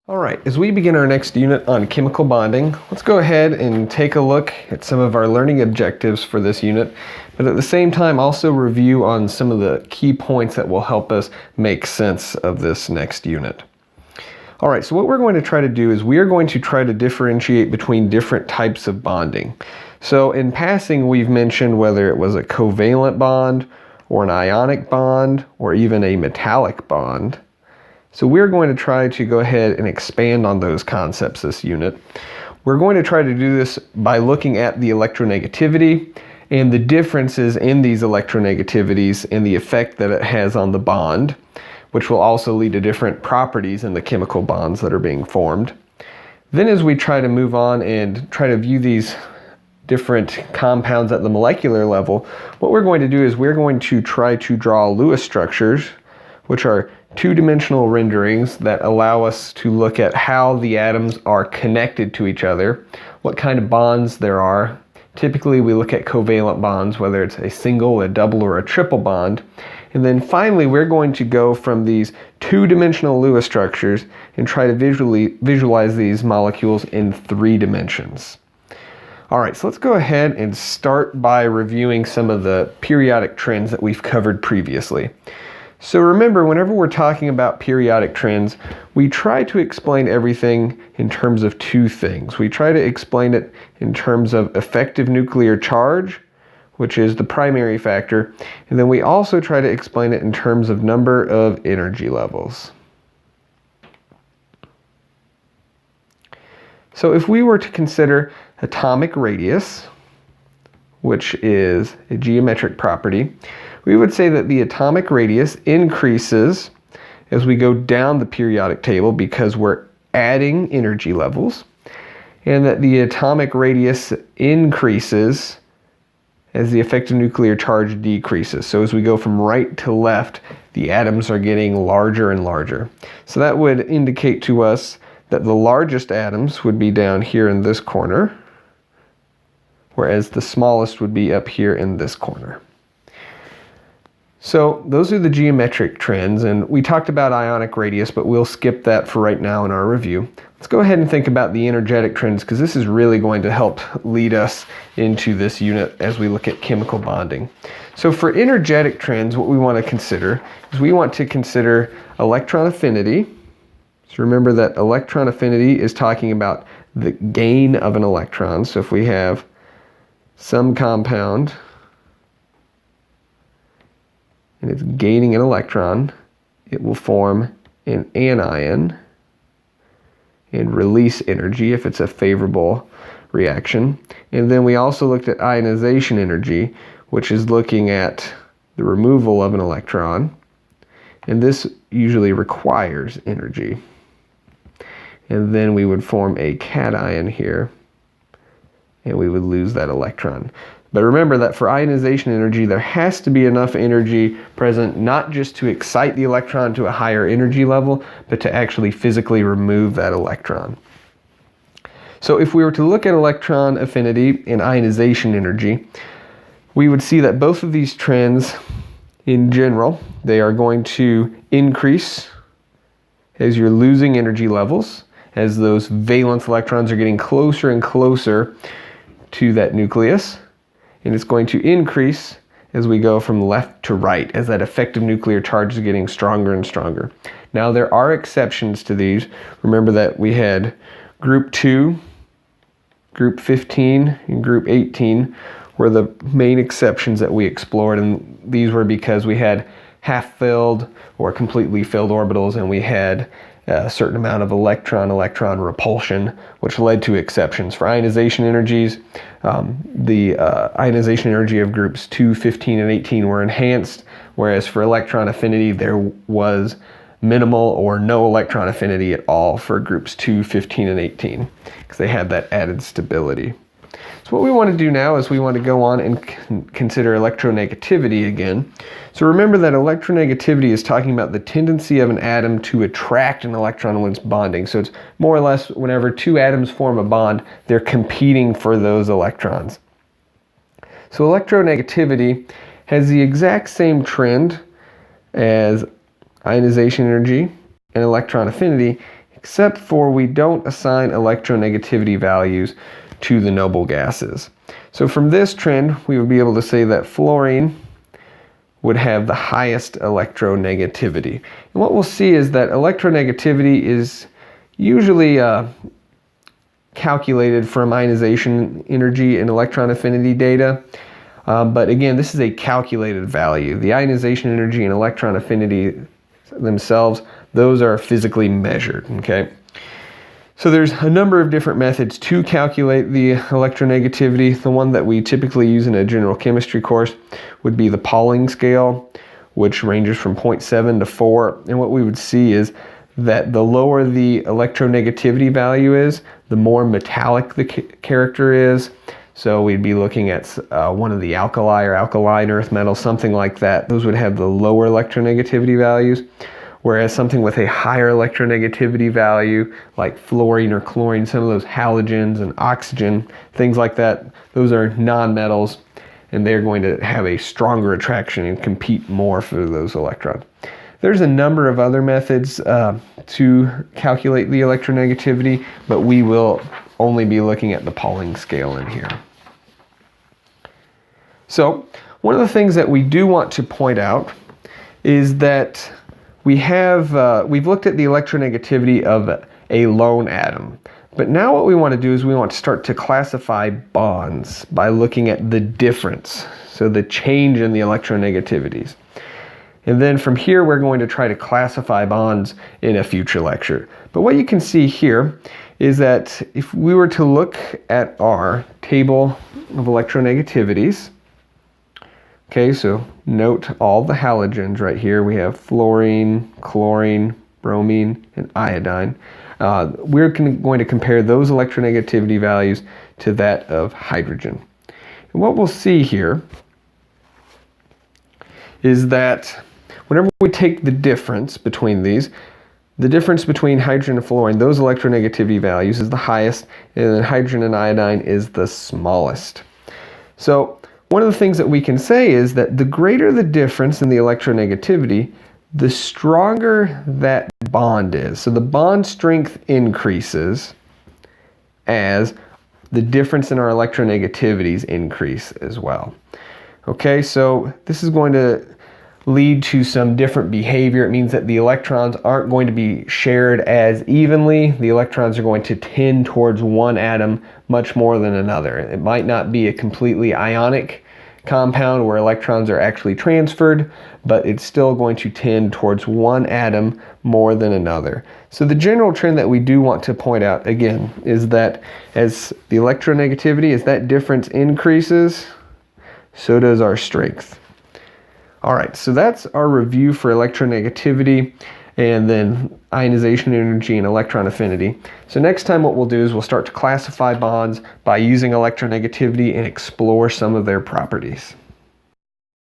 All right, as we begin our next unit on chemical bonding, let's go ahead and take a look at some of our learning objectives for this unit, but at the same time also review on some of the key points that will help us make sense of this next unit. All right, so what we're going to try to do is we are going to try to differentiate between different types of bonding. So in passing, we've mentioned whether it was a covalent bond or an ionic bond or even a metallic bond. So we're going to try to go ahead and expand on those concepts this unit. We're going to try to do this by looking at the electronegativity and the differences in these electronegativities and the effect that it has on the bond, which will also lead to different properties in the chemical bonds that are being formed. Then as we try to move on and try to view these different compounds at the molecular level, what we're going to do is we're going to try to draw Lewis structures, which are two-dimensional renderings that allow us to look at how the atoms are connected to each other, what kind of bonds there are. Typically we look at covalent bonds, whether it's a single, a double, or a triple bond. And then finally we're going to go from these two-dimensional Lewis structures and try to visualize these molecules in 3 dimensions. All right, so let's go ahead and start by reviewing some of the periodic trends that we've covered previously. So remember, whenever we're talking about periodic trends, we try to explain everything in terms of 2 things. We try to explain it in terms of effective nuclear charge, which is the primary factor, and then we also try to explain it in terms of number of energy levels. So if we were to consider atomic radius, which is a geometric property, we would say that the atomic radius increases as we go down the periodic table because we're adding energy levels, and that the atomic radius increases as the effective nuclear charge decreases. So as we go from right to left, the atoms are getting larger and larger. So that would indicate to us that the largest atoms would be down here in this corner, whereas the smallest would be up here in this corner. So those are the geometric trends, and we talked about ionic radius, but we'll skip that for right now in our review. Let's go ahead and think about the energetic trends, because this is really going to help lead us into this unit as we look at chemical bonding. So for energetic trends, what we want to consider is we want to consider electron affinity. So remember that electron affinity is talking about the gain of an electron. So if we have some compound and it's gaining an electron, it will form an anion and release energy if it's a favorable reaction. And then we also looked at ionization energy, which is looking at the removal of an electron, and this usually requires energy. And then we would form a cation here, and we would lose that electron. But remember that for ionization energy, there has to be enough energy present, not just to excite the electron to a higher energy level, but to actually physically remove that electron. So if we were to look at electron affinity and ionization energy, we would see that both of these trends, in general, they are going to increase as you're losing energy levels, as those valence electrons are getting closer and closer to that nucleus. And it's going to increase as we go from left to right, as that effective nuclear charge is getting stronger and stronger. Now there are exceptions to these. Remember that we had group 2, group 15, and group 18 were the main exceptions that we explored, and these were because we had half-filled or completely filled orbitals, and we had a certain amount of electron-electron repulsion, which led to exceptions. For ionization energies, the ionization energy of groups 2, 15, and 18 were enhanced, whereas for electron affinity, there was minimal or no electron affinity at all for groups 2, 15, and 18, because they had that added stability. So what we want to do now is we want to go on and consider electronegativity again. So remember that electronegativity is talking about the tendency of an atom to attract an electron when it's bonding. So it's more or less whenever 2 atoms form a bond, they're competing for those electrons. So electronegativity has the exact same trend as ionization energy and electron affinity, except for we don't assign electronegativity values to the noble gases. So from this trend, we would be able to say that fluorine would have the highest electronegativity. And what we'll see is that electronegativity is usually calculated from ionization energy and electron affinity data. But again, this is a calculated value. The ionization energy and electron affinity themselves, those are physically measured, okay? So there's a number of different methods to calculate the electronegativity. The one that we typically use in a general chemistry course would be the Pauling scale, which ranges from 0.7 to 4. And what we would see is that the lower the electronegativity value is, the more metallic the character is. So we'd be looking at one of the alkali or alkaline earth metals, something like that. Those would have the lower electronegativity values. Whereas something with a higher electronegativity value, like fluorine or chlorine, some of those halogens and oxygen, things like that, those are non-metals, and they're going to have a stronger attraction and compete more for those electrons. There's a number of other methods to calculate the electronegativity, but we will only be looking at the Pauling scale in here. So one of the things that we do want to point out is that we've looked at the electronegativity of a lone atom. But now what we want to do is we want to start to classify bonds by looking at the difference, so the change in the electronegativities. And then from here, we're going to try to classify bonds in a future lecture. But what you can see here is that if we were to look at our table of electronegativities, okay, so note all the halogens right here. We have fluorine, chlorine, bromine, and iodine. We're going to compare those electronegativity values to that of hydrogen. And what we'll see here is that whenever we take the difference between these, the difference between hydrogen and fluorine, those electronegativity values is the highest, and then hydrogen and iodine is the smallest. So one of the things that we can say is that the greater the difference in the electronegativity, the stronger that bond is. So the bond strength increases as the difference in our electronegativities increase as well. Okay, so this is going to lead to some different behavior. It means that the electrons aren't going to be shared as evenly. The electrons are going to tend towards one atom much more than another. It might not be a completely ionic compound where electrons are actually transferred, but it's still going to tend towards one atom more than another. So the general trend that we do want to point out again is that as the electronegativity, as that difference increases, so does our strength. All right, so that's our review for electronegativity and then ionization energy and electron affinity. So next time what we'll do is we'll start to classify bonds by using electronegativity and explore some of their properties.